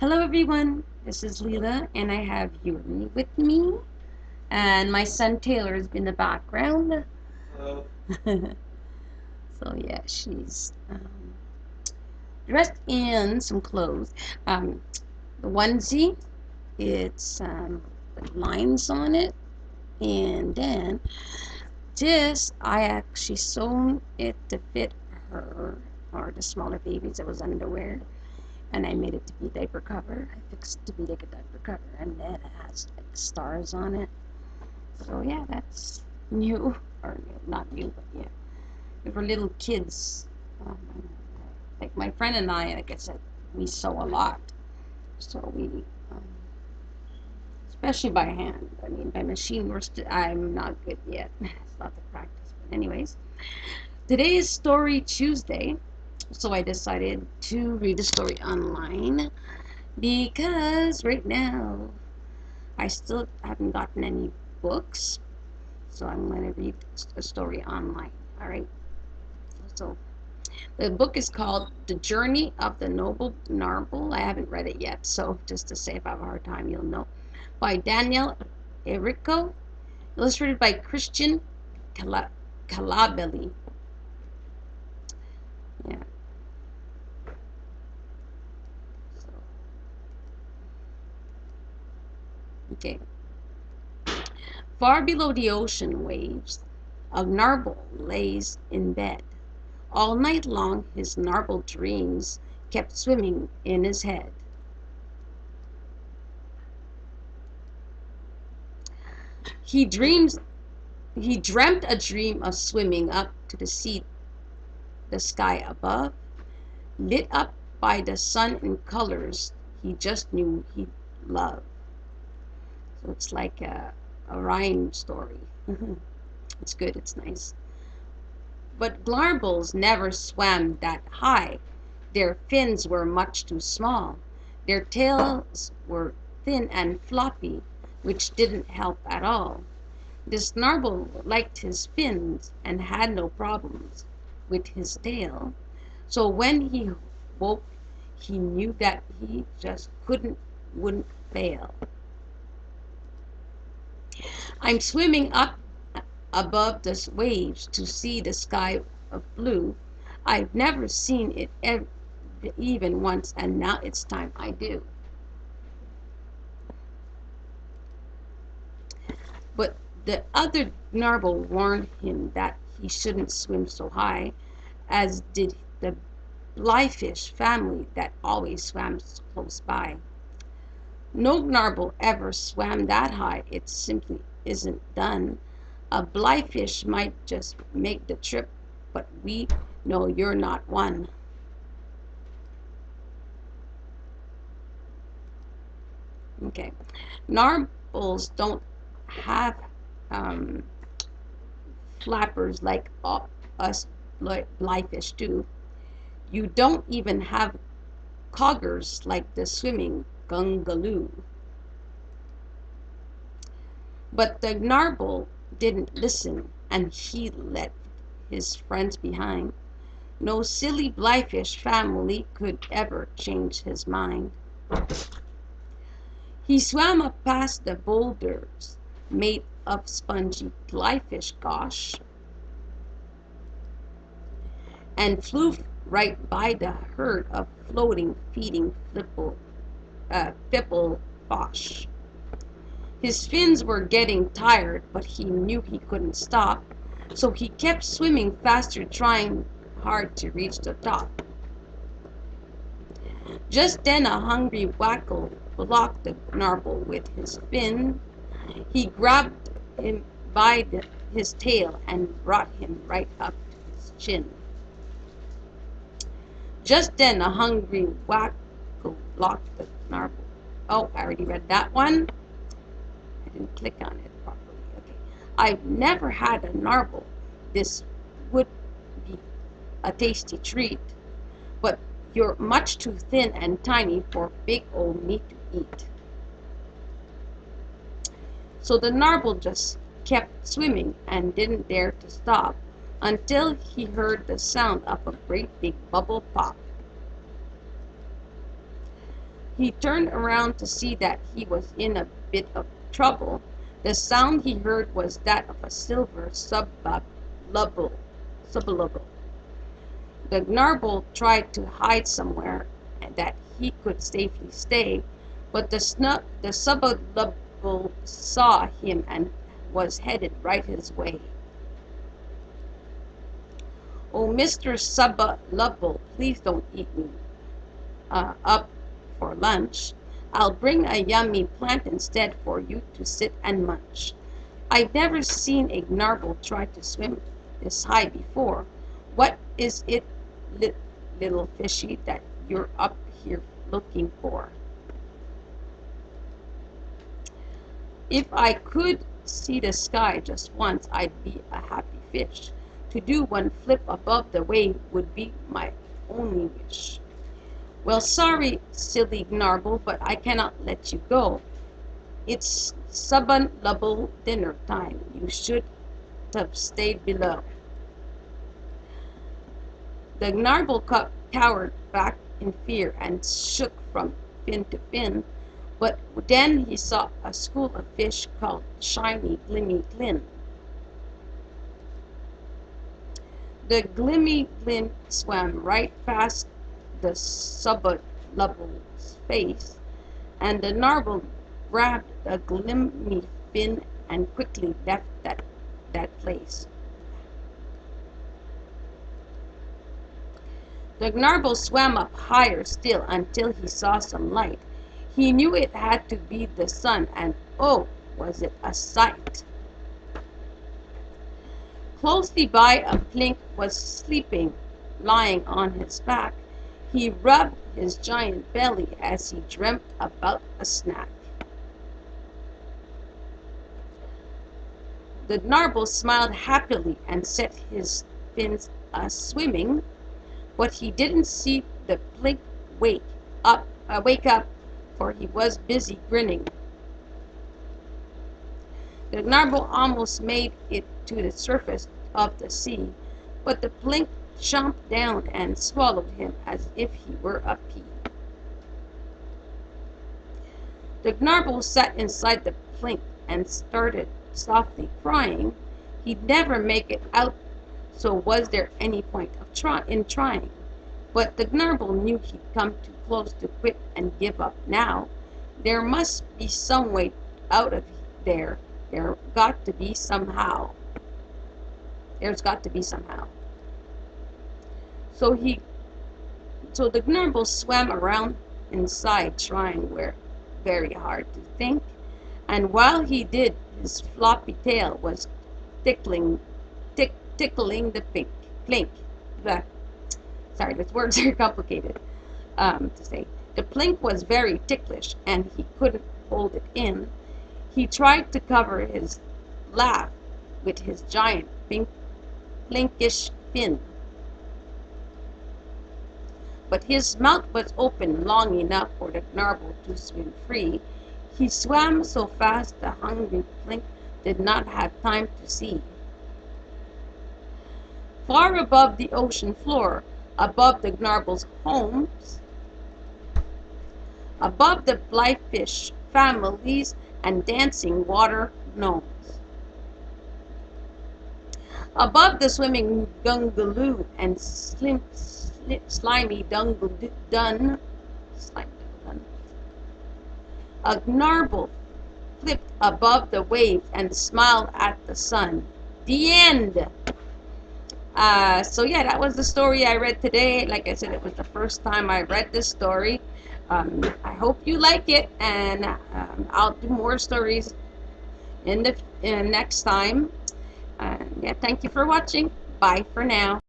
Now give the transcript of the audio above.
Hello everyone, this is Leela and I have Yuri with me and my son Taylor is in the background. Hello. So yeah, she's dressed in some clothes. The onesie, it's with lines on it, and then this I actually sewn it to fit her or the smaller babies. It was underwear. And I made it to be diaper cover. I fixed it to be like a diaper cover, and then it has like stars on it. So yeah, that's new, or not new, but yeah, for little kids. Um, like my friend and I, like I said, we sew a lot. So we, um, especially by hand. I mean, by machine, I'm not good yet. It's not the practice. But anyways, today is Story Tuesday, so I decided to read the story online. Because right now I still haven't gotten any books, so I'm going to read a story online. All right. So the book is called The Journey of the Noble Gnarble. I haven't read it yet, so just to say if I have a hard time, you'll know. By Daniel Errico, illustrated by Christian Colabelli. Yeah. So, okay. Far below the ocean waves, a narwhal lays in bed. All night long his narwhal dreams kept swimming in his head. He dreams he dreamt a dream of swimming up to the sky above, lit up by the sun in colors he just knew he'd love. So it's like a rhyme story. It's good, it's nice. But narwhals never swam that high. Their fins were much too small. Their tails were thin and floppy, which didn't help at all. This narwhal liked his fins and had no problems with his tail. So when he woke, he knew that he just wouldn't fail. I'm swimming up above the waves to see the sky of blue. I've never seen it even once, and now it's time I do. But the other narwhal warned him that he shouldn't swim so high, as did the blyfish family that always swam close by. No narwhal ever swam that high. It simply isn't done. A blyfish might just make the trip, but we know you're not one. Okay. Narwhals don't have um, flappers like us blyfish do. You don't even have coggers like the swimming gungaloo. But the narwhal didn't listen, and he left his friends behind. No silly blyfish family could ever change his mind. He swam up past the boulders made of spongy blyfish gosh and flew right by the herd of floating, feeding fipple bosh. His fins were getting tired, but he knew he couldn't stop, so he kept swimming faster, trying hard to reach the top. Just then a hungry whackle blocked the narwhal with his fin. He grabbed him by his tail and brought him right up to his chin. Just then a hungry whackle blocked the narwhal. Oh, I already read that one. I didn't click on it properly. Okay. I've never had a narwhal. This would be a tasty treat, but you're much too thin and tiny for big old me to eat. So the narwhal just kept swimming and didn't dare to stop until he heard the sound of a great big bubble pop. He turned around to see that he was in a bit of trouble. The sound he heard was that of a silver subalubble. The Gnarble tried to hide somewhere that he could safely stay, but the subalubble saw him and was headed right his way. "Oh, Mr. Subalubble, please don't eat me up for lunch. I'll bring a yummy plant instead for you to sit and munch. I've never seen a Gnarble try to swim this high before. What is it, little fishy, that you're up here looking for?" "If I could see the sky just once, I'd be a happy fish. To do one flip above the wave would be my only wish." "Well, sorry, silly Gnarble, but I cannot let you go. It's Subalubble dinner time. You should have stayed below." The Gnarble cowered back in fear and shook from fin to fin, but then he saw a school of fish called Shiny Glimmy Glin. The Glimmy Glin swam right past the Subalouble's face, and the Gnarble grabbed the glimmy fin and quickly left that place. The Gnarble swam up higher still until he saw some light. He knew it had to be the sun, and oh, was it a sight! Closely by, a plink was sleeping, lying on his back. He rubbed his giant belly as he dreamt about a snack. The Gnarble smiled happily and set his fins a-swimming, but he didn't see the plink wake up, for he was busy grinning. The Gnarble almost made it to the surface of the sea, but the plink chomped down and swallowed him as if he were a pea. The Gnarble sat inside the plink and started softly crying. He'd never make it out, so was there any point of trying? But the Gnarble knew he'd come too close to quit and give up now. There must be some way out of there. There's got to be somehow. So the Gnarble swam around inside, trying very hard to think, and while he did, his floppy tail was tickling the plink. Sorry, those words are complicated to say. The plink was very ticklish, and he couldn't hold it in. He tried to cover his laugh with his giant plinkish fin, but his mouth was open long enough for the Gnarble to swim free. He swam so fast the hungry plink did not have time to see. Far above the ocean floor, above the Gnarble's homes, above the blithe fish families and dancing water gnomes, above the swimming gungaloo and slimy dun, a Gnarble flipped above the waves and smiled at the sun. The end. So yeah, that was the story I read today. Like I said, it was the first time I read this story. I hope you like it, and I'll do more stories in the next time. Yeah, thank you for watching. Bye for now.